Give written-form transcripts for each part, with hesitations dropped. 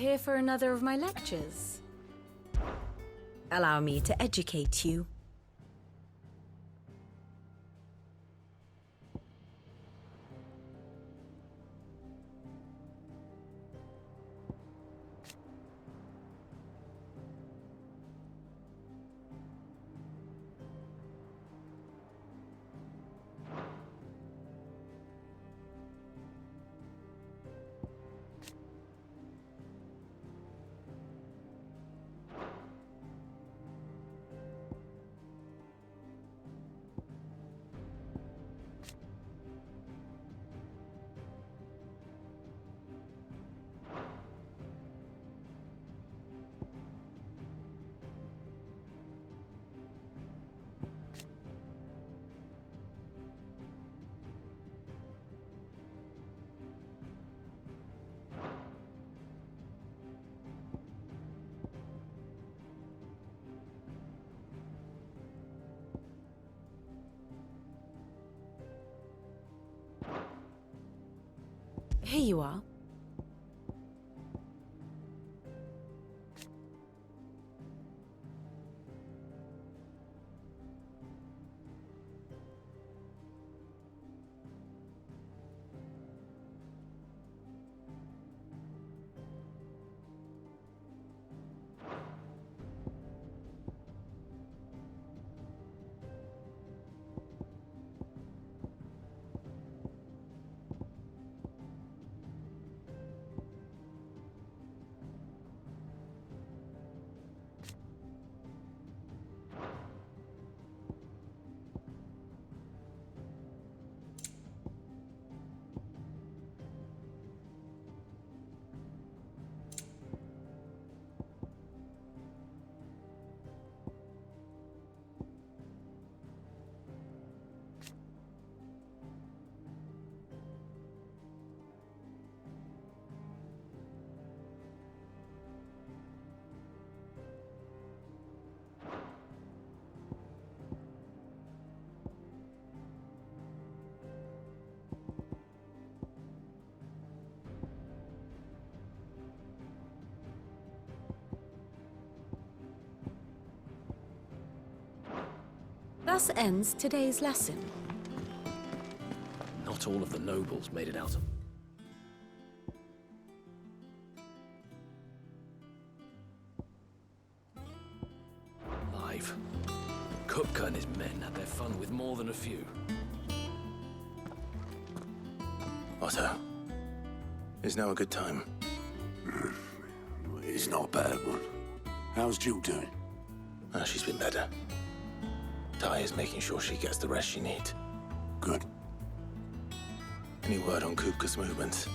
here for another of my lectures? Allow me to educate you. Here you are. Thus ends today's lesson. Not all of the nobles made it out of... alive. Kupka and his men had their fun with more than a few. Otto, is now a good time? It's not a bad one. How's Jill doing? She's been better. Ty is making sure she gets the rest she needs. Good. Any word on Kupka's movements?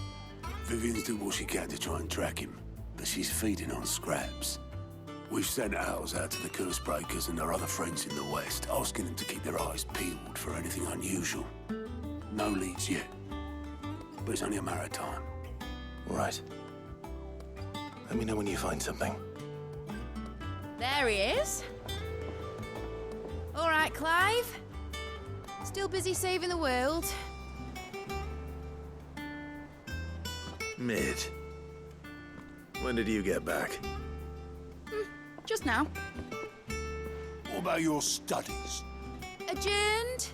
Vivian's doing what she can to try and track him, but she's feeding on scraps. We've sent ours out to the curse breakers and our other friends in the west, asking them to keep their eyes peeled for anything unusual. No leads yet, but it's only a matter of time. All right. Let me know when you find something. There he is. All right, Clive. Still busy saving the world. Mid. When did you get back? Just now. What about your studies? Adjourned.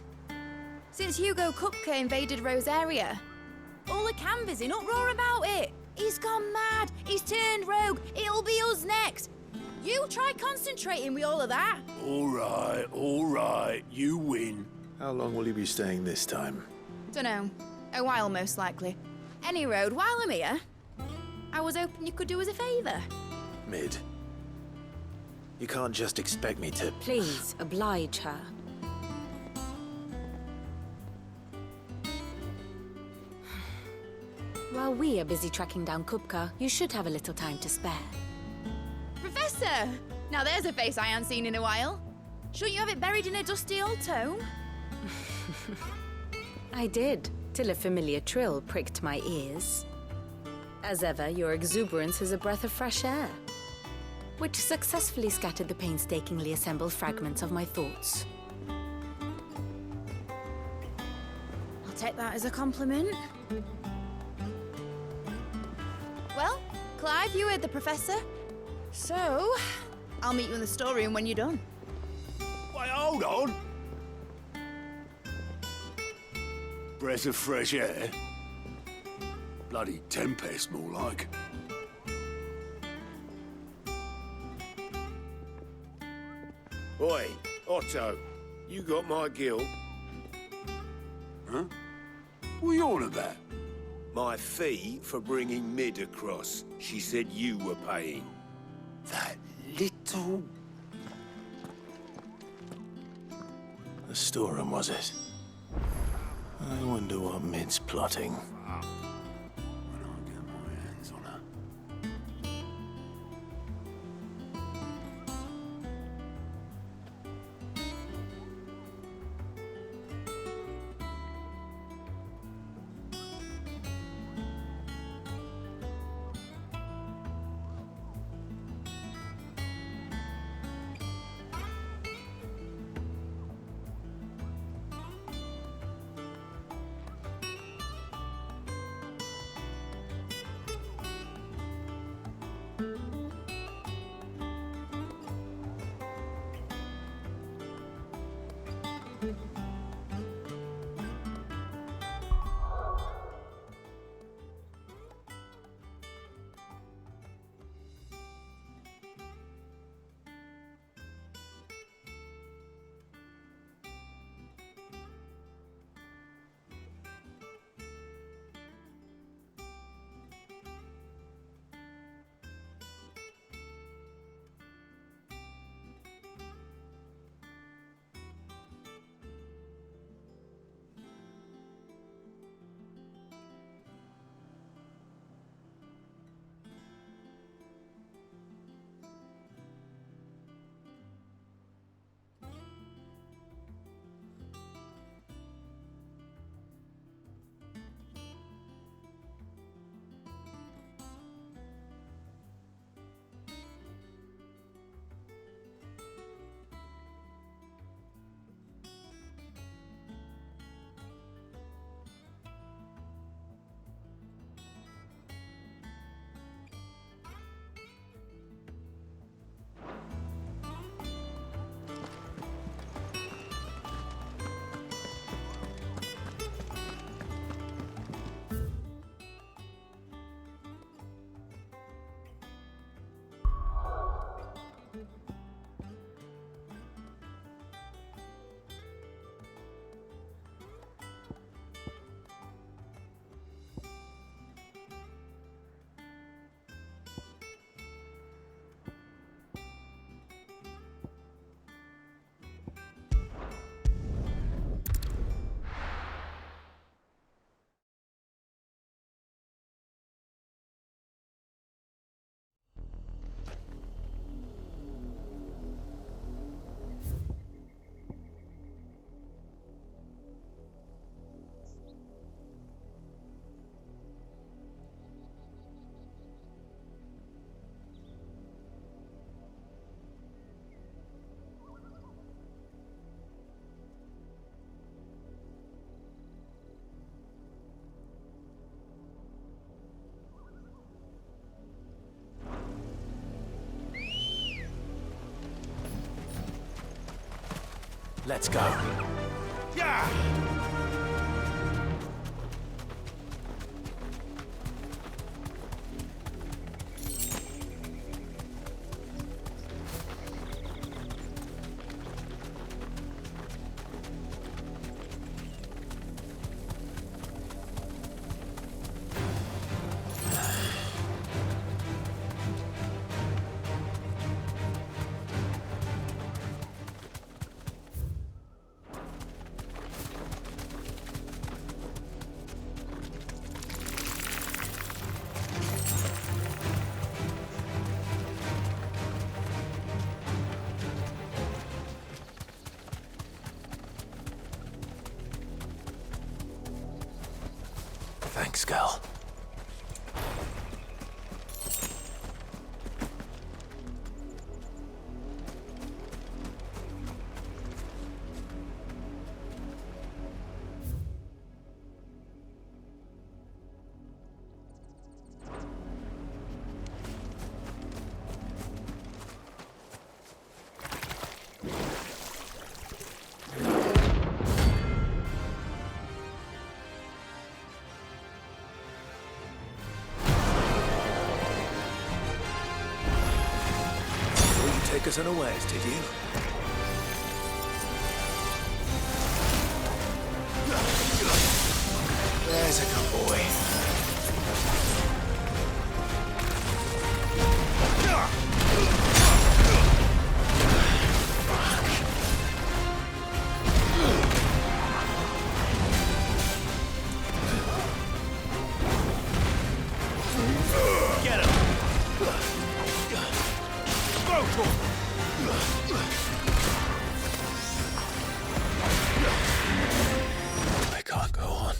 Since Hugo Kupka invaded Rosaria. All the canvass in uproar about it. He's gone mad. He's turned rogue. It'll be us next. You try concentrating with all of that. All right. You win. How long will you be staying this time? Dunno. A while, most likely. Any road, while I'm here, I was hoping you could do us a favour. Mid. You can't just expect me to... Please, oblige her. While we are busy tracking down Kupka, you should have a little time to spare. Professor! Now there's a face I haven't seen in a while. Shouldn't you have it buried in a dusty old tome? I did, till a familiar trill pricked my ears. As ever, your exuberance is a breath of fresh air, which successfully scattered the painstakingly assembled fragments of my thoughts. I'll take that as a compliment. Well, Clive, you heard the professor. So, I'll meet you in the storeroom when you're done. Wait, hold on! Breath of fresh air? Bloody tempest, more like. Oi, Otto, you got my guilt. Huh? What are you on about? My fee for bringing Mid across. She said you were paying. That little... The storeroom, was it? I wonder what Mid's plotting. When I get my hands on her. Let's go. Yeah! Thanks, girl. take us unawares, did you? There's a good boy. Get him! Go for him! I can't go on.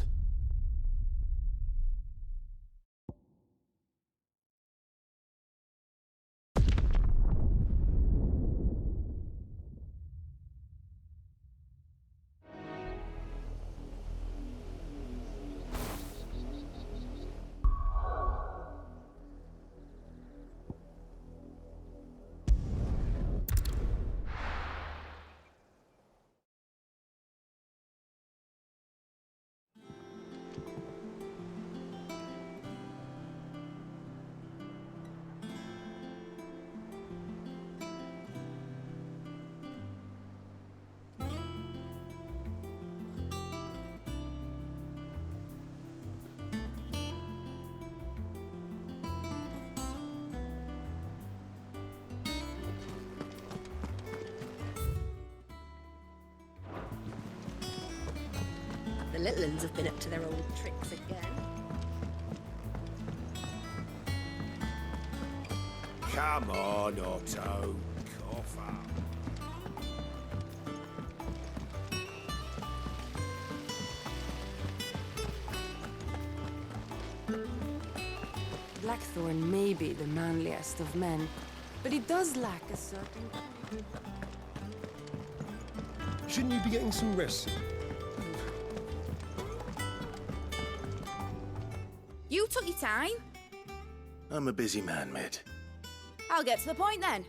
The little uns have been up to their old tricks again. Come on, Otto. Cough up. Blackthorn may be the manliest of men, but he does lack a certain... Shouldn't you be getting some rest? You took your time. I'm a busy man, Mid. I'll get to the point then.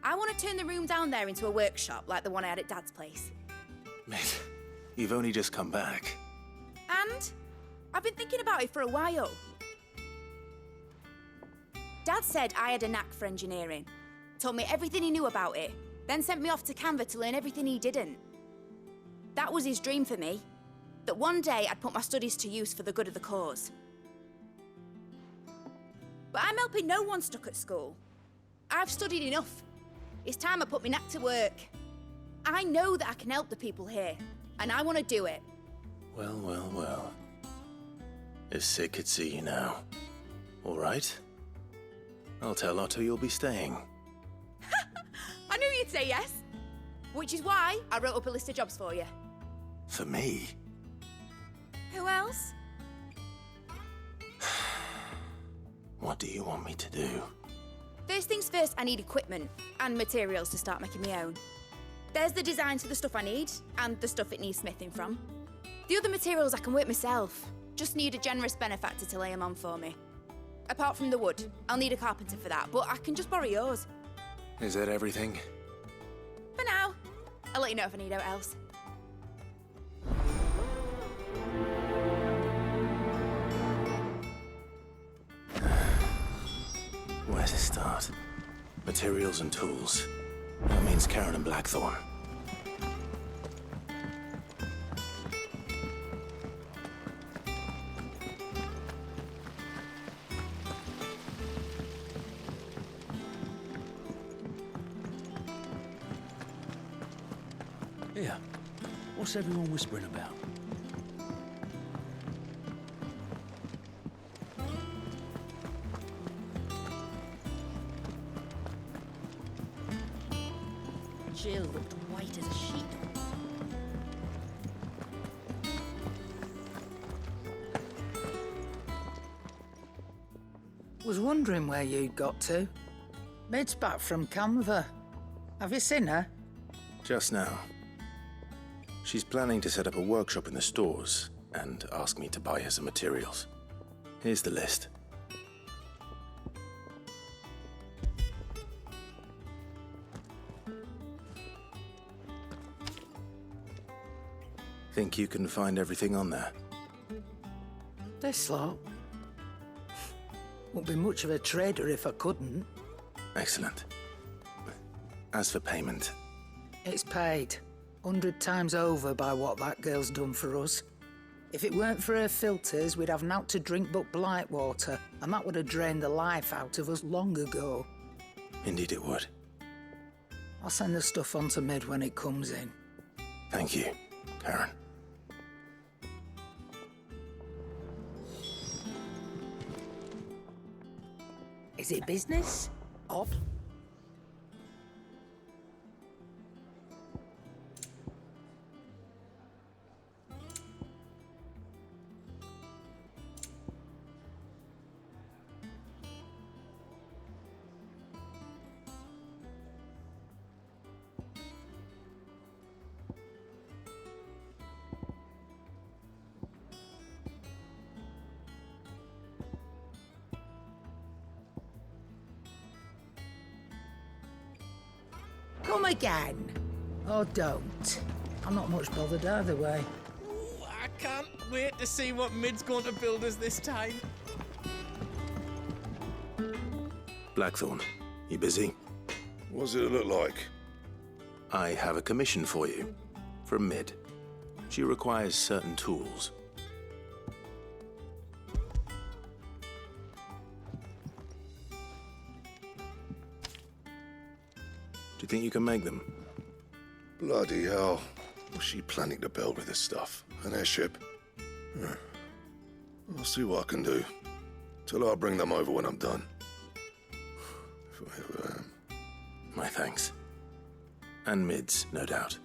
I want to turn the room down there into a workshop like the one I had at Dad's place. Mid, you've only just come back. And I've been thinking about it for a while. Dad said I had a knack for engineering, told me everything he knew about it, then sent me off to Canva to learn everything he didn't. That was his dream for me, that one day I'd put my studies to use for the good of the cause. But I'm helping no one stuck at school. I've studied enough. It's time I put my knack to work. I know that I can help the people here, and I want to do it. Well, well, well. If Sid could see you now. All right. I'll tell Otto you'll be staying. I knew you'd say yes. Which is why I wrote up a list of jobs for you. For me? Who else? What do you want me to do? First things first, I need equipment and materials to start making my own. There's the designs for the stuff I need and the stuff it needs smithing from. The other materials I can work myself. Just need a generous benefactor to lay them on for me. Apart from the wood, I'll need a carpenter for that, but I can just borrow yours. Is that everything? For now. I'll let you know if I need out else. Where to start? Materials and tools. That means Karen and Blackthorn. Here. What's everyone whispering about? Jill looked white as a sheet. Was wondering where you'd got to. Mid's back from Canva. Have you seen her? Just now. She's planning to set up a workshop in the stores and ask me to buy her some materials. Here's the list. Think you can find everything on there? This lot. Won't be much of a trader if I couldn't. Excellent. As for payment, It's paid. 100 times over by what that girl's done for us. If it weren't for her filters, we'd have naught to drink but blight water, and that would have drained the life out of us long ago. indeed it would. I'll send the stuff on to Mid when it comes in. Thank you, Karen. Is it business? Odd? Come again. Or don't. I'm not much bothered either way. Ooh, I can't wait to see what Mid's going to build us this time. Blackthorn, you busy? What's it look like? I have a commission for you. From Mid. She requires certain tools. Do you think you can make them? Bloody hell. What's she planning to build with this stuff? An airship? I'll see what I can do. Tell her I'll bring them over when I'm done. If I ever am. My thanks. And Mid's, no doubt.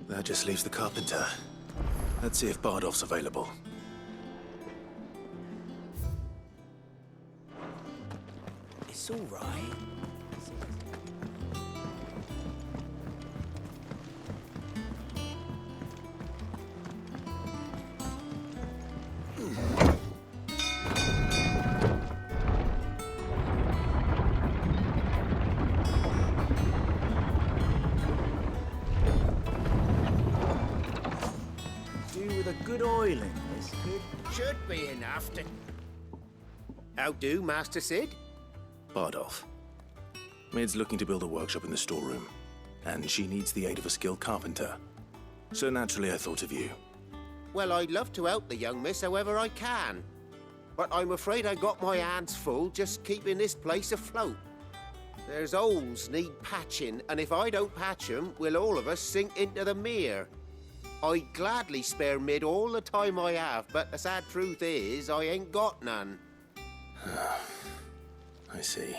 That just leaves the carpenter. Let's see if Bardolph's available. It's all right. Do with a good oiling, this could. Should be enough to... How do, Master Sid? Bardolph. Mid's looking to build a workshop in the storeroom, and she needs the aid of a skilled carpenter. So naturally I thought of you. Well, I'd love to help the young miss however I can. But I'm afraid I got my hands full just keeping this place afloat. There's holes need patching, and if I don't patch 'em, we'll all of us sink into the mere. I'd gladly spare Mid all the time I have, but the sad truth is, I ain't got none. I see.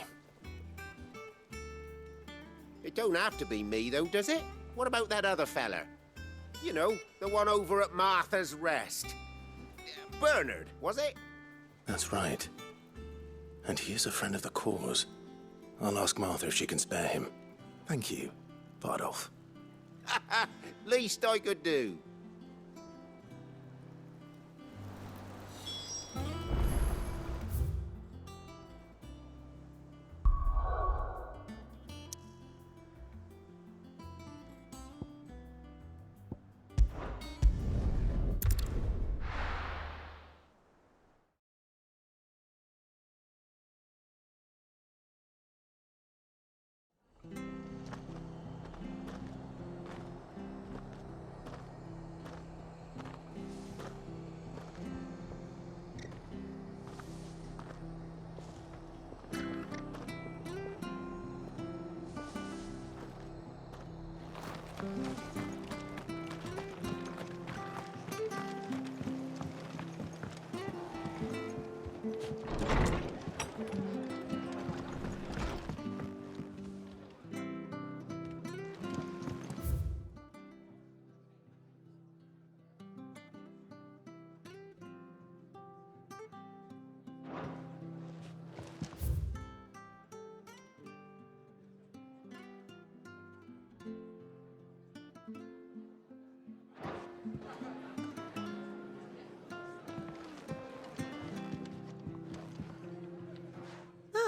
It don't have to be me, though, does it? What about that other fella? You know, the one over at Martha's Rest. Bernard, was it? That's right. And he is a friend of the cause. I'll ask Martha if she can spare him. Thank you, Bardolph. Least I could do.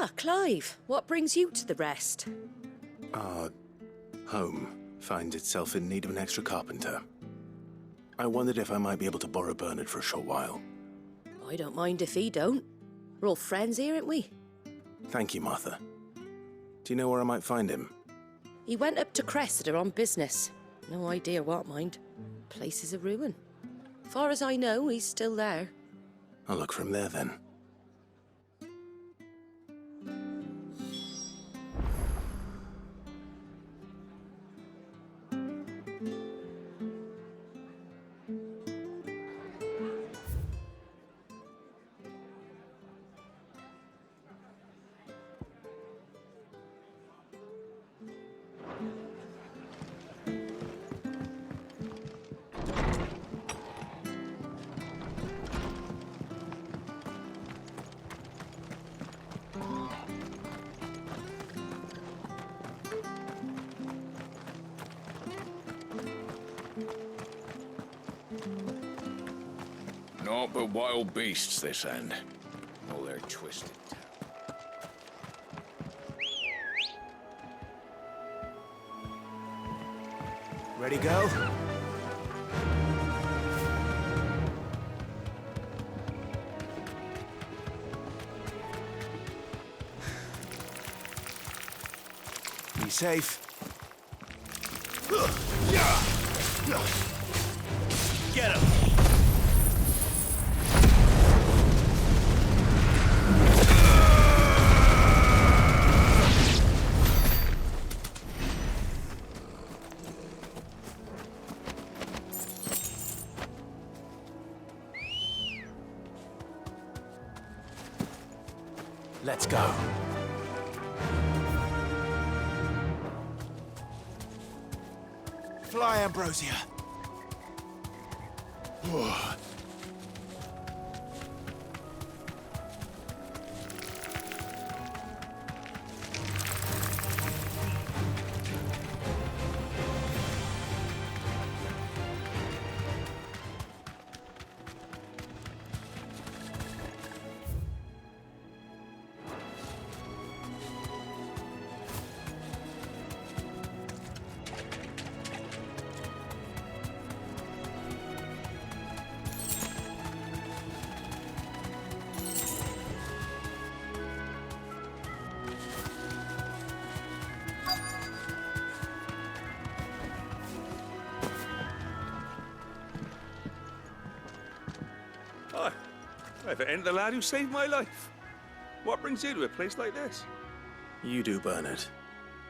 Ah, Clive, what brings you to the rest? Our home finds itself in need of an extra carpenter. I wondered if I might be able to borrow Bernard for a short while. I don't mind if he don't. We're all friends here, aren't we? Thank you, Martha. Do you know where I might find him? He went up to Cressida on business. No idea what, mind. Place is a ruin. Far as I know, he's still there. I'll look for him there, then. Naught but wild beasts this end. All their twisted. Ready, go? Be safe. Get him! Let's go. Fly, Ambrosia. Hi. If it ain't the lad who saved my life. What brings you to a place like this? You do, Bernard.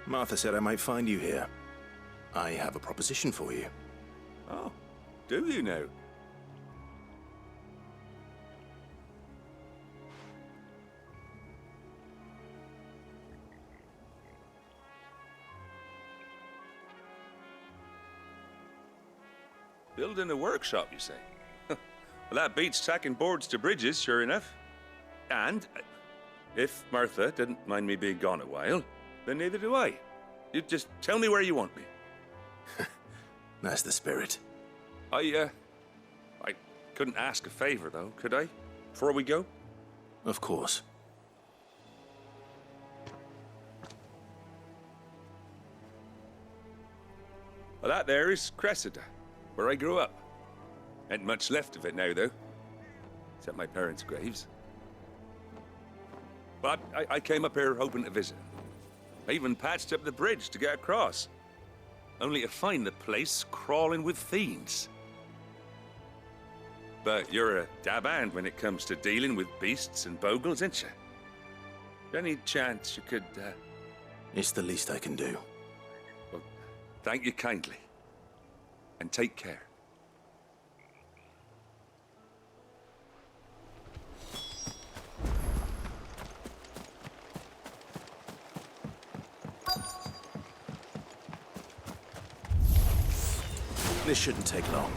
Martha said I might find you here. I have a proposition for you. Oh, do you now? Building a workshop, you say? Well, that beats tacking boards to bridges, sure enough. And if Martha didn't mind me being gone a while, then neither do I. You just tell me where you want me. That's the spirit. I couldn't ask a favor, though, could I? Before we go? Of course. Well, that there is Cressida, where I grew up. Ain't much left of it now, though. Except my parents' graves. But I came up here hoping to visit. I even patched up the bridge to get across. Only to find the place crawling with fiends. But you're a dab hand when it comes to dealing with beasts and bogles, ain't you? Any chance you could, It's the least I can do. Well, thank you kindly. And take care. This shouldn't take long.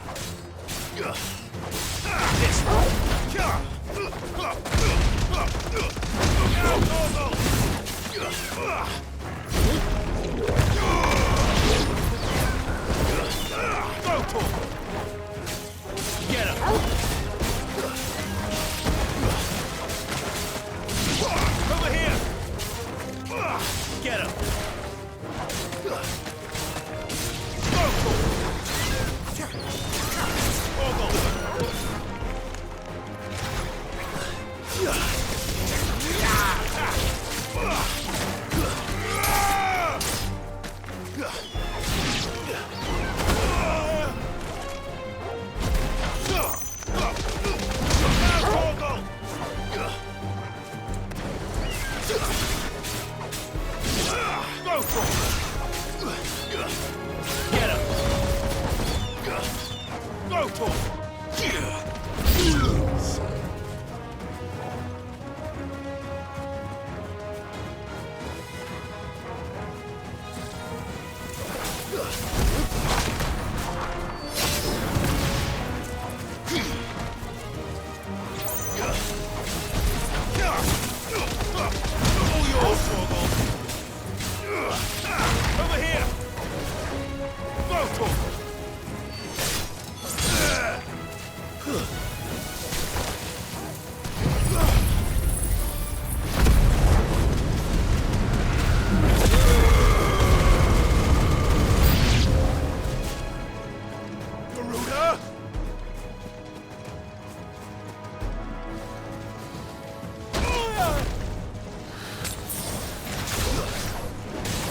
Get him! Over here! Get him! Go for it! Get him! Go for it! Over here! Go for it! Garuda!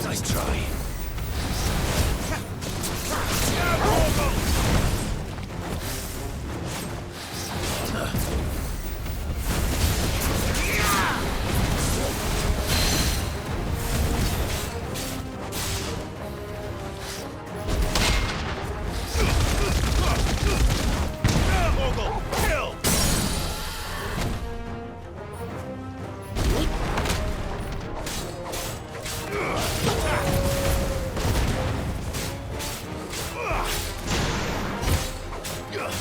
Nice try. Kill!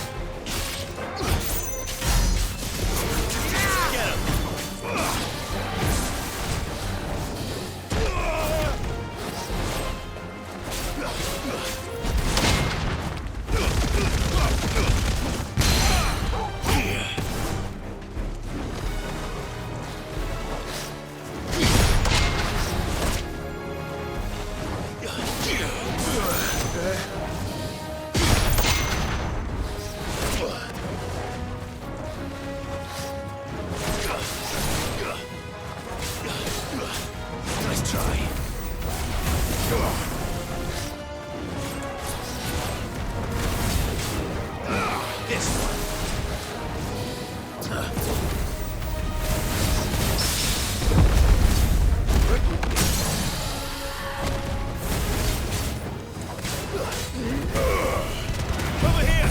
Nice try. This one. Over here!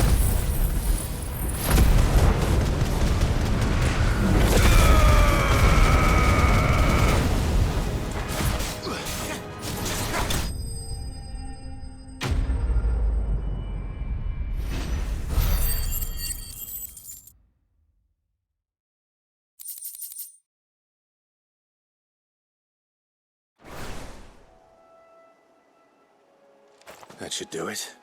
That should do it.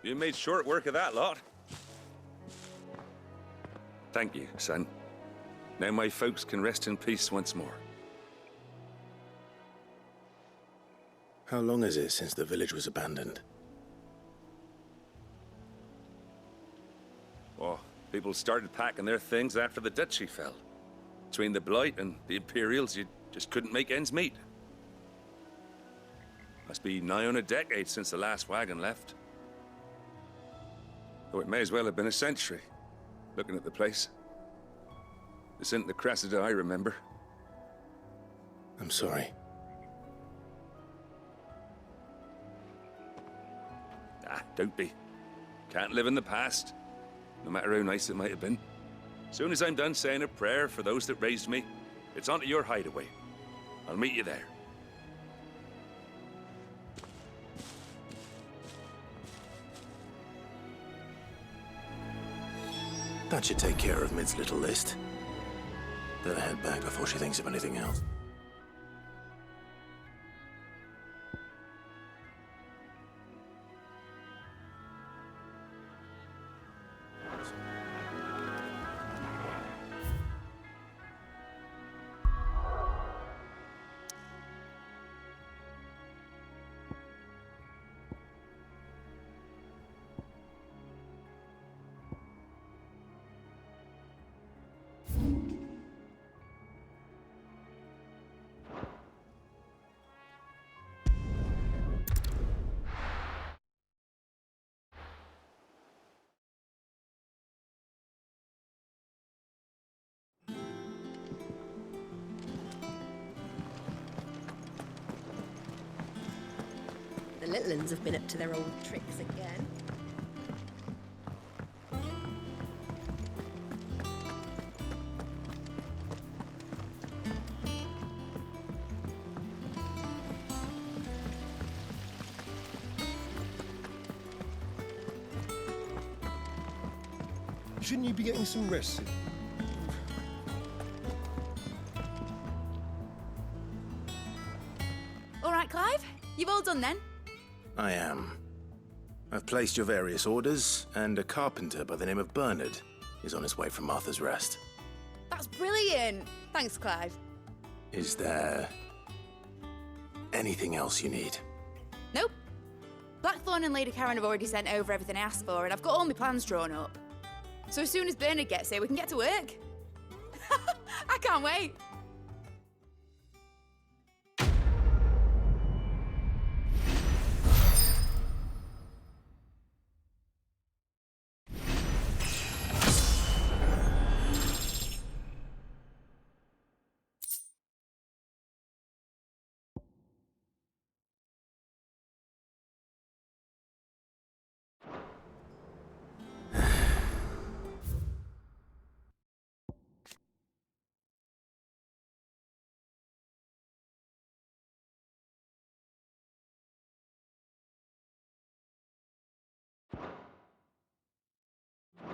You made short work of that lot. Thank you, son. Now my folks can rest in peace once more. How long is it since the village was abandoned? Oh, people started packing their things after the duchy fell. Between the Blight and the Imperials, you just couldn't make ends meet. Must be nigh on a decade since the last wagon left. Though it may as well have been a century, looking at the place. This isn't the Cressida I remember. I'm sorry. Ah, don't be. Can't live in the past, no matter how nice it might have been. Soon as I'm done saying a prayer for those that raised me, it's onto your hideaway. I'll meet you there. That should take care of Mid's little list. Better head back before she thinks of anything else. little uns have been up to their old tricks again. Shouldn't you be getting some rest? All right, Clive. You've all done then? I am. I've placed your various orders, and a carpenter by the name of Bernard is on his way from Martha's Rest. That's brilliant. Thanks, Clive. Is there anything else you need? Nope. Blackthorn and Lady Karen have already sent over everything I asked for, and I've got all my plans drawn up. So as soon as Bernard gets here, we can get to work. I can't wait.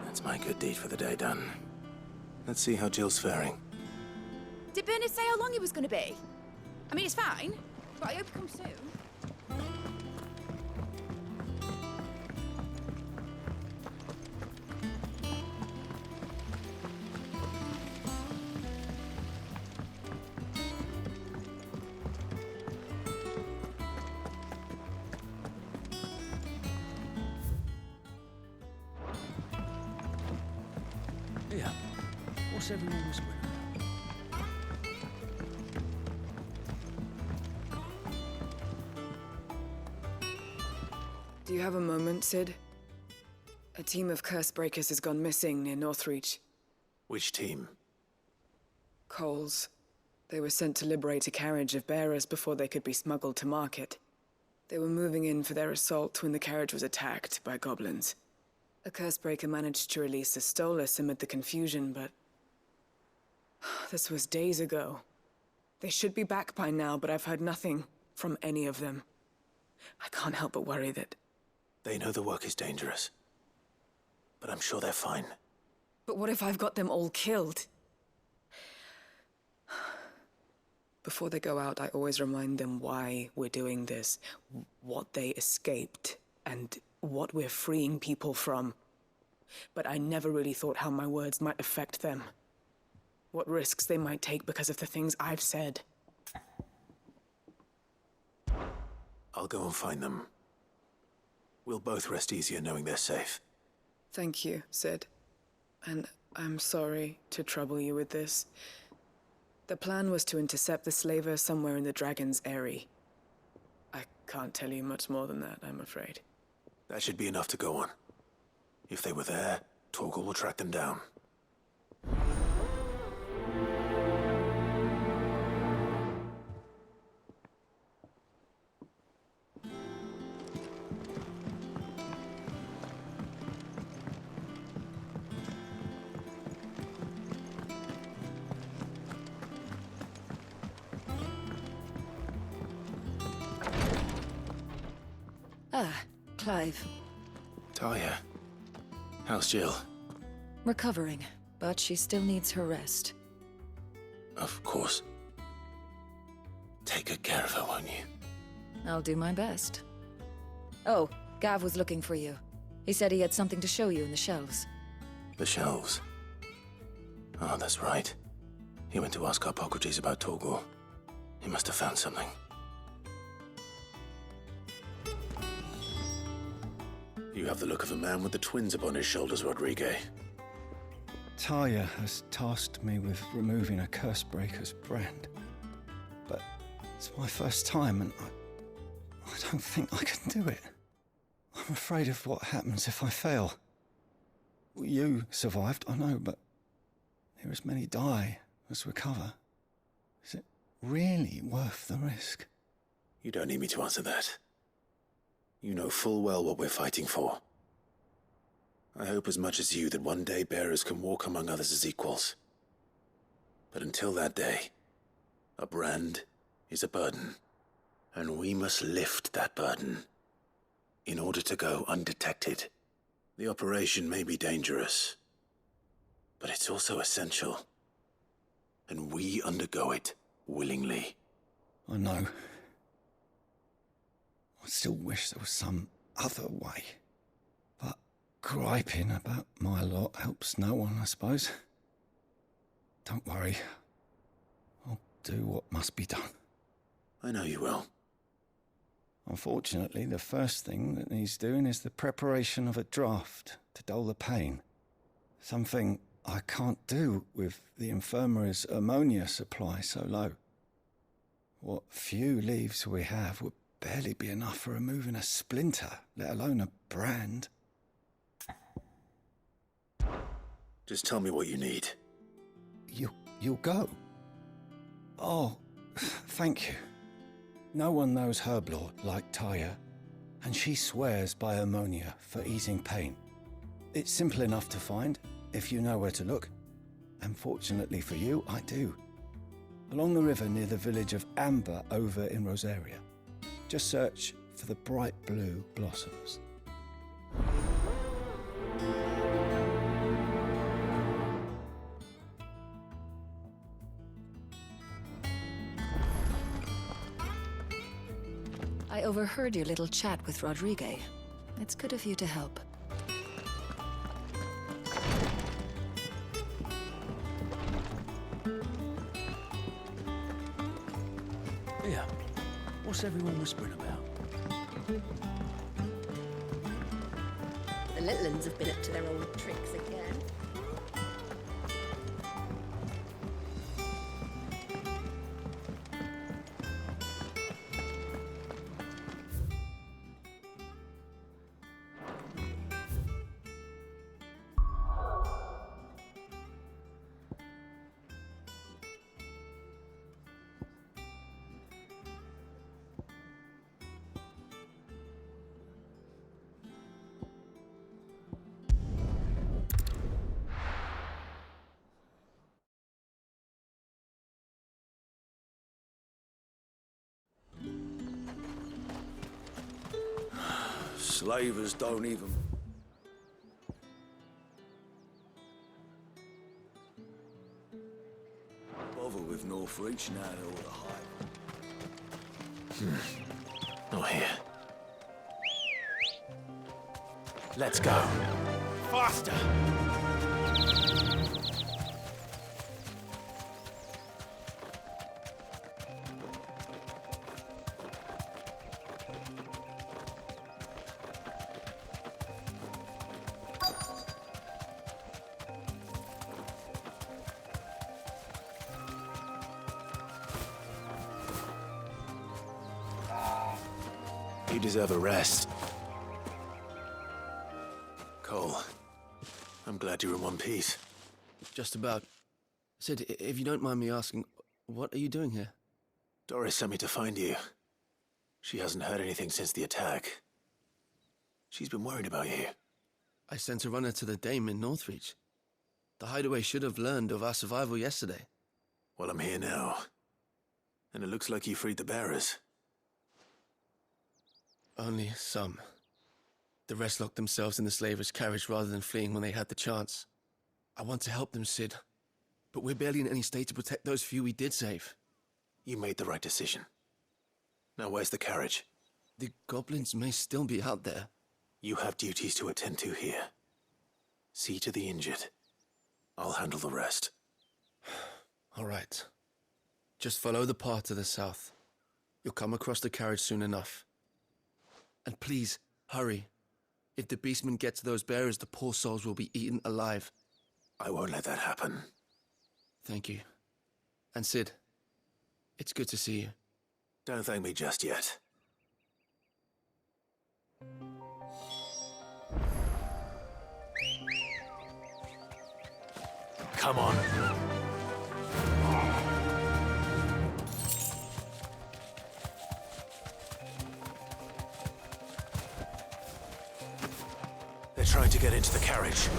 That's my good deed for the day done. Let's see how Jill's faring. Did Bernard say how long he was going to be? I mean, it's fine, but I hope he comes soon. Yeah. What's everyone whispering about? Do you have a moment, Sid? A team of curse breakers has gone missing near Northreach. Which team? Coles. They were sent to liberate a carriage of bearers before they could be smuggled to market. They were moving in for their assault when the carriage was attacked by goblins. A cursebreaker managed to release a Stolas amid the confusion, but this was days ago. They should be back by now, but I've heard nothing from any of them. I can't help but worry that... They know the work is dangerous, but I'm sure they're fine. But what if I've got them all killed? Before they go out, I always remind them why we're doing this, what they escaped, and what we're freeing people from. But I never really thought how my words might affect them. What risks they might take because of the things I've said. I'll go and find them. We'll both rest easier knowing they're safe. Thank you, Sid. And I'm sorry to trouble you with this. The plan was to intercept the slaver somewhere in the Dragon's Eyrie. I can't tell you much more than that, I'm afraid. That should be enough to go on. If they were there, Torgal will track them down. Ah, Clive. Talia. How's Jill? Recovering, but she still needs her rest. Of course. Take good care of her, won't you? I'll do my best. Oh, Gav was looking for you. He said he had something to show you in the shelves. The shelves? Oh, that's right. He went to ask Hippocrates about Torgal. He must have found something. You have the look of a man with the twins upon his shoulders, Rodrigue. Talia has tasked me with removing a Cursebreaker's brand. But it's my first time, and I don't think I can do it. I'm afraid of what happens if I fail. You survived, I know, but there as many die as recover. Is it really worth the risk? You don't need me to answer that. You know full well what we're fighting for. I hope as much as you that one day bearers can walk among others as equals. But until that day, a brand is a burden, and we must lift that burden in order to go undetected. The operation may be dangerous, but it's also essential, and we undergo it willingly. I know. I still wish there was some other way. But griping about my lot helps no one, I suppose. Don't worry. I'll do what must be done. I know you will. Unfortunately, the first thing that needs doing is the preparation of a draft to dull the pain. Something I can't do with the infirmary's ammonia supply so low. What few leaves we have would barely be enough for removing a splinter, let alone a brand. Just tell me what you need. You'll go? Oh, thank you. No one knows Herblord like Taya, and she swears by ammonia for easing pain. It's simple enough to find, if you know where to look. And fortunately for you, I do. Along the river near the village of Amber over in Rosaria. Just search for the bright blue blossoms. I overheard your little chat with Rodrigue. It's good of you to help. Yeah. What's everyone whispering about? The little uns have been up to their old tricks again. Slavers don't even... bother with Northreach now they're all the hype. Not here. Let's go. Faster! You deserve a rest. Cole, I'm glad you're in one piece. Just about. Sid, if you don't mind me asking, what are you doing here? Doris sent me to find you. She hasn't heard anything since the attack. She's been worried about you. I sent a runner to the Dame in Northreach. The hideaway should have learned of our survival yesterday. Well, I'm here now. And it looks like you freed the bearers. Only some. The rest locked themselves in the slaver's carriage rather than fleeing when they had the chance. I want to help them, Sid. But we're barely in any state to protect those few we did save. You made the right decision. Now where's the carriage? The goblins may still be out there. You have duties to attend to here. See to the injured. I'll handle the rest. All right. Just follow the path to the south. You'll come across the carriage soon enough. And please, hurry. If the beastmen get to those bearers, the poor souls will be eaten alive. I won't let that happen. Thank you. And Sid, it's good to see you. Don't thank me just yet. Come on. trying to get into the carriage.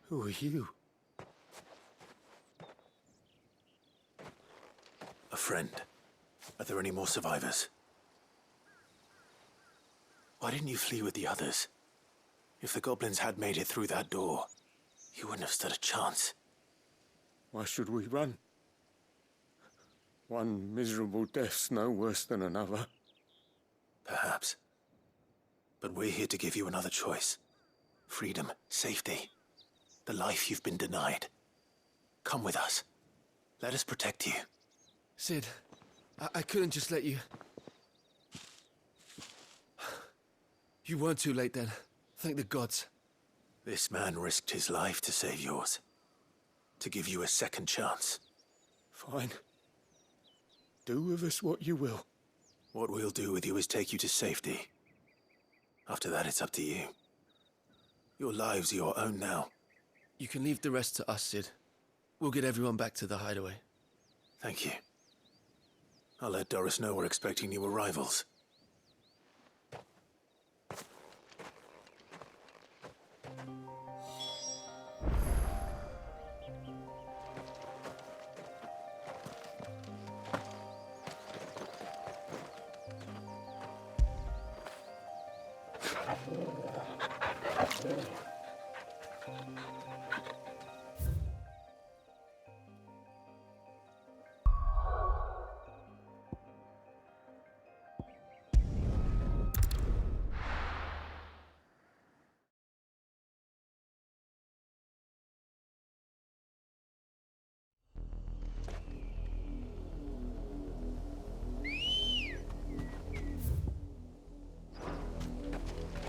Who are you? A friend. Are there any more survivors? Why didn't you flee with the others? If the goblins had made it through that door, you wouldn't have stood a chance. Why should we run? One miserable death's no worse than another. Perhaps. But we're here to give you another choice. Freedom, safety, the life you've been denied. Come with us. Let us protect you. Sid, I couldn't just let you... You weren't too late then. Thank the gods. This man risked his life to save yours. To give you a second chance. Fine. Do with us what you will. What we'll do with you is take you to safety. After that, it's up to you. Your lives are your own now. You can leave the rest to us, Sid. We'll get everyone back to the hideaway. Thank you. I'll let Doris know we're expecting new arrivals.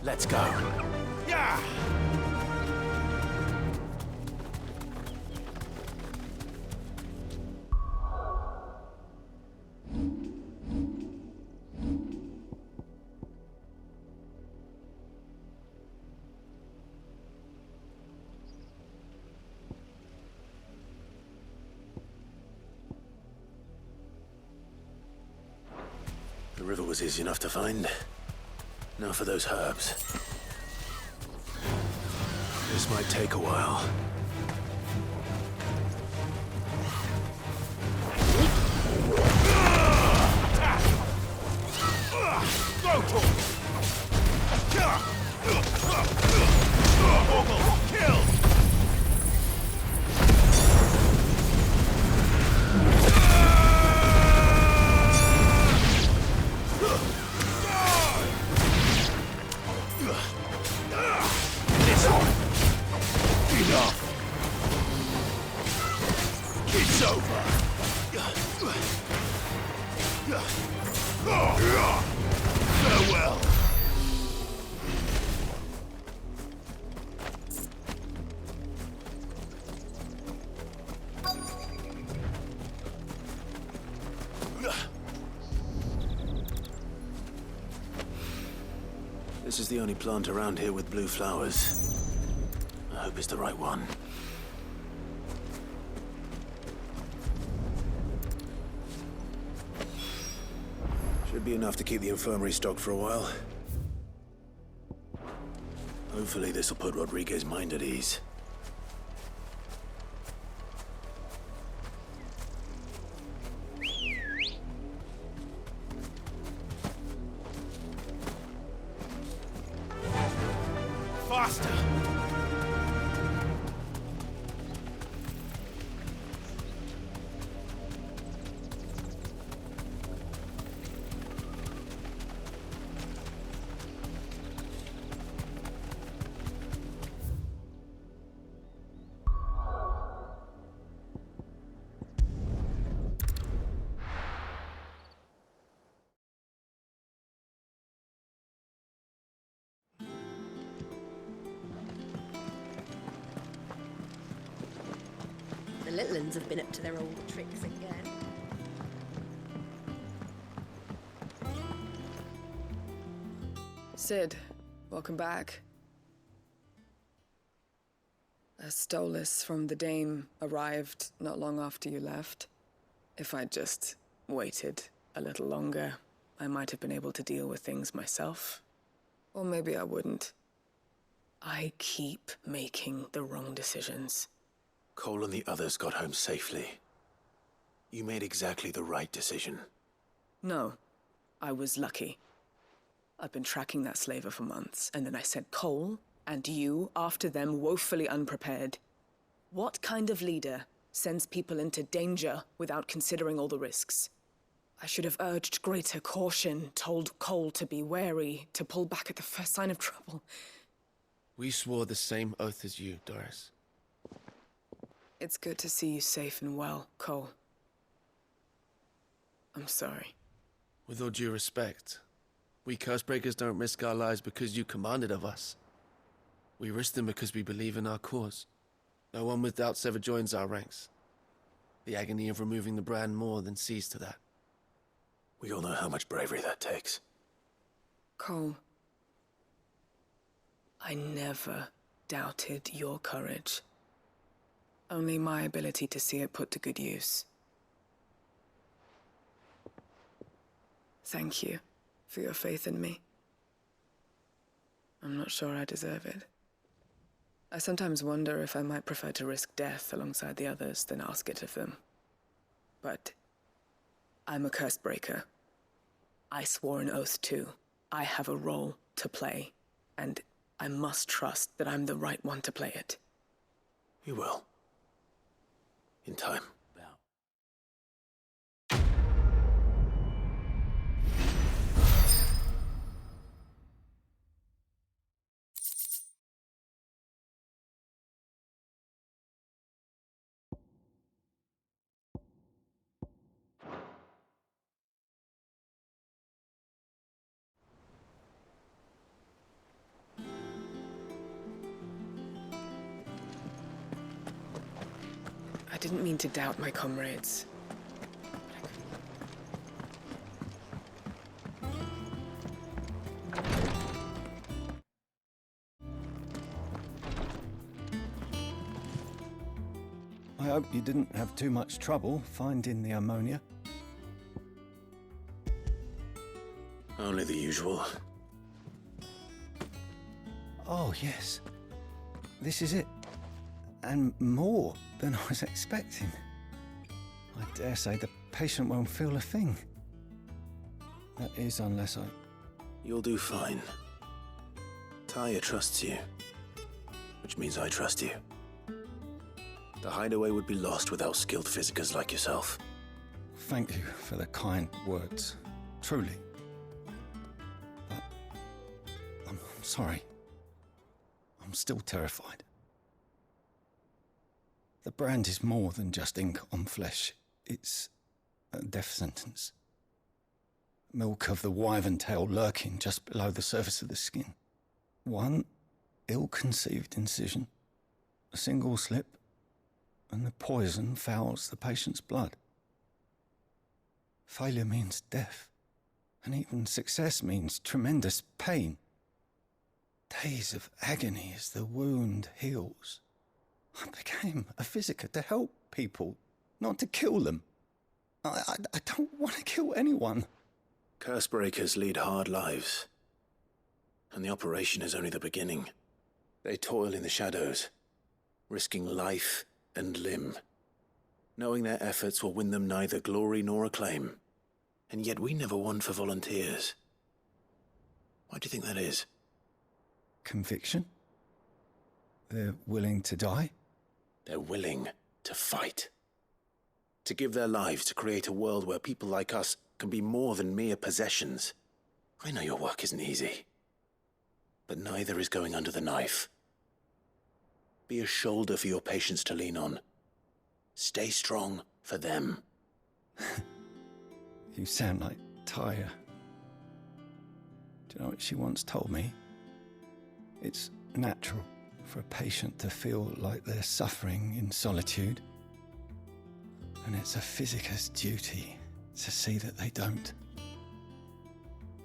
Let's go. Yeah! The river was easy enough to find. Now for those herbs. This might take a while. Go to him! Kill! This one! Enough! It's over! Farewell! This is the only plant around here with blue flowers. I hope it's the right one. Should be enough to keep the infirmary stocked for a while. Hopefully this will put Rodriguez's mind at ease. Faster! The little uns have been up to their old tricks again. Sid, welcome back. A Stolas from the Dame arrived not long after you left. If I'd just waited a little longer, I might have been able to deal with things myself. Or maybe I wouldn't. I keep making the wrong decisions. Cole and the others got home safely. You made exactly the right decision. No, I was lucky. I've been tracking that slaver for months, and then I sent Cole and you after them woefully unprepared. What kind of leader sends people into danger without considering all the risks? I should have urged greater caution, told Cole to be wary, to pull back at the first sign of trouble. We swore the same oath as you, Doris. It's good to see you safe and well, Cole. I'm sorry. With all due respect, we Cursebreakers don't risk our lives because you commanded of us. We risk them because we believe in our cause. No one with doubts ever joins our ranks. The agony of removing the brand more than sees to that. We all know how much bravery that takes. Cole, I never doubted your courage. Only my ability to see it put to good use. Thank you for your faith in me. I'm not sure I deserve it. I sometimes wonder if I might prefer to risk death alongside the others than ask it of them. But I'm a Cursebreaker. I swore an oath too. I have a role to play, and I must trust that I'm the right one to play it. You will. In time. I didn't mean to doubt my comrades. I hope you didn't have too much trouble finding the ammonia. Only the usual. Oh, yes. This is it. And more than I was expecting. I dare say the patient won't feel a thing. That is, unless I... You'll do fine. Taya trusts you, which means I trust you. The hideaway would be lost without skilled physicers like yourself. Thank you for the kind words. Truly. But... I'm sorry. I'm still terrified. The brand is more than just ink on flesh. It's a death sentence. Milk of the wyvern tail lurking just below the surface of the skin. One ill-conceived incision, a single slip, and the poison fouls the patient's blood. Failure means death, and even success means tremendous pain. Days of agony as the wound heals. I became a physiker to help people, not to kill them. I don't want to kill anyone. Cursebreakers lead hard lives, and the operation is only the beginning. They toil in the shadows, risking life and limb, knowing their efforts will win them neither glory nor acclaim. And yet we never won for volunteers. Why do you think that is? Conviction? They're willing to die? They're willing to fight. To give their lives to create a world where people like us can be more than mere possessions. I know your work isn't easy, but neither is going under the knife. Be a shoulder for your patients to lean on. Stay strong for them. You sound like Taya. Do you know what she once told me? It's natural for a patient to feel like they're suffering in solitude. And it's a physiker's duty to see that they don't.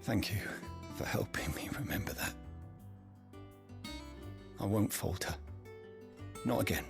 Thank you for helping me remember that. I won't falter. Not again.